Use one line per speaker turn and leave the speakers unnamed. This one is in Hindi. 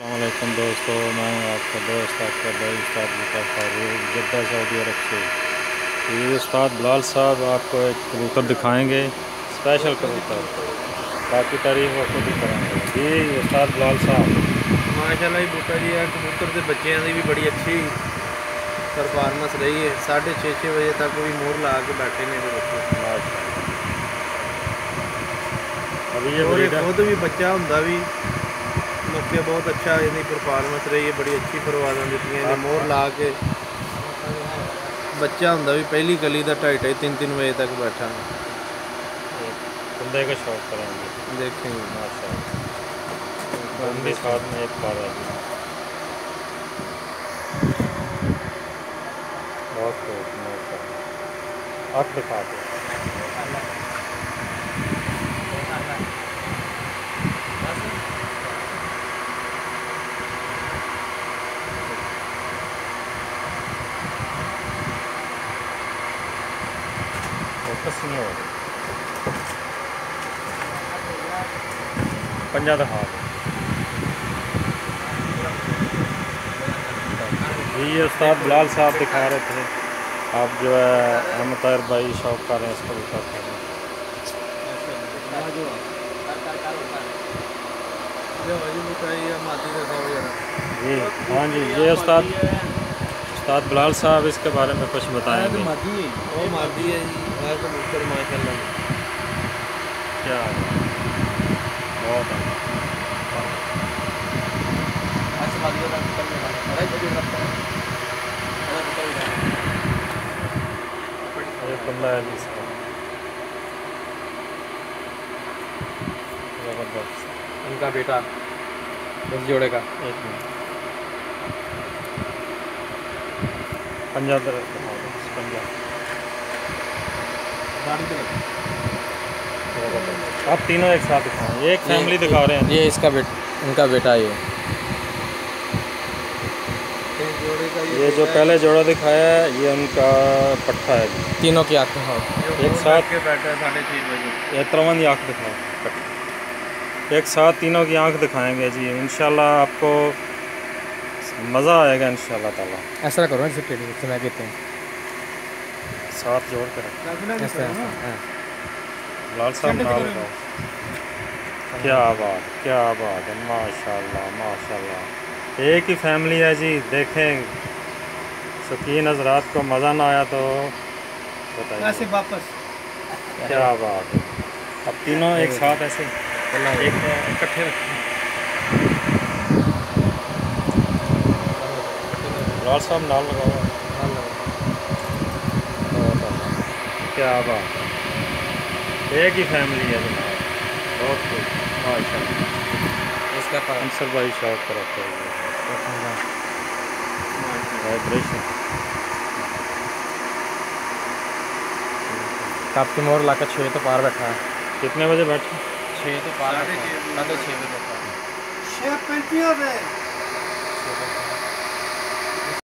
अस्सलामुअलैकुम दोस्तों, मैं आपका दोस्त आपका भाई उस्ताद बुका फारूक जद्दा सऊदी अरब से। ये उस्ताद बिलाल साहब आपको एक कबूतर दिखाएंगे, स्पेशल कबूतर। बाकी तारीफ वो खुद ही करेंगे जी। उस्ताद बिलाल साहब
माशाल्लाह जी बूटा जी, कबूतर के बच्चों की भी बड़ी अच्छी परफॉर्मेंस रही है। 6:30 बजे तक भी मोर ला के बैठे ने बच्चे।
माशाल्लाह। अभी ये
और
ब्रीडर
खुद भी बच्चा होंगे भी मौके बहुत अच्छा इनकी परफॉर्मेंस रही है, बड़ी अच्छी परवाज़ा दी ने
आप
मोर ला के। बच्चा होंगे भी पहली कली का 2:30 3 बजे तक बैठा
एक बंदे का शौक करेंगे।
देखेंगे।
माशाल्लाह हम भी साथ में एक पा रहे हैं। बहुत खूब माशाल्लाह। आप दिखा दो। फोकस नहीं हो रही। पंजा दिखा दो जी। ये उस्ताद बिलाल साहब दिखा रहे थे। आप जो है अहमद ताहिर भाई शौक कर रहे हैं इसको भी कर रहे हैं जी। हाँ जी, ये उस्ताद बिलाल साहब इसके बारे में कुछ बताएंगे।
कबूतर माशाल्लाह
क्या बहुत एक बंदा है जी इसका ज़बरदस्त।
इनका बेटा इस जोड़े का।
एक मिनट पंजा दिखा दो। पंजा ज़बरदस्त। आप तीनों एक साथ दिखाएं, एक फैमिली दिखा रहे हैं।
ये इसका इनका बेटा ये जोड़े का
ये जो पहले जोड़ा दिखाया है ये उनका पट्ठा है जी।
तीनों की आंखें हो
एक साथ
के बैठा है 6:30 बजे।
ये त्रवन आँख दिखाओ। एक साथ तीनों की आंख दिखाएंगे जी। इंशाल्लाह आपको मज़ा आएगा इंशाल्लाह ताला।
ऐसा करो ना, टेढ़ी से मैं कहते हैं
साथ जोड़ के रखें।
ऐसा
लाल साहब नाल का क्या बात है। माशाल्लाह माशाल्लाह। एक ही फैमिली है जी। देखें शौकीन हजरात को मज़ा ना आया तो बताइए।
वापस
क्या बात है। अब तीनों एक साथ ऐसे एक इकट्ठे रखें। लाल साहब नाल लगाओ। क्या बात है। एक ही फैमिली है जनाब। बहुत खूब माशाल्लाह।
इसका
अंसर भाई शौक पर रखे हुए वाइब्रेशन।
कब की मोर लाकर 6 तो पार बैठा है।
कितने बजे बैठे?
6 तो पार बैठा है। 6:30 बजे
6:35
बैठा है।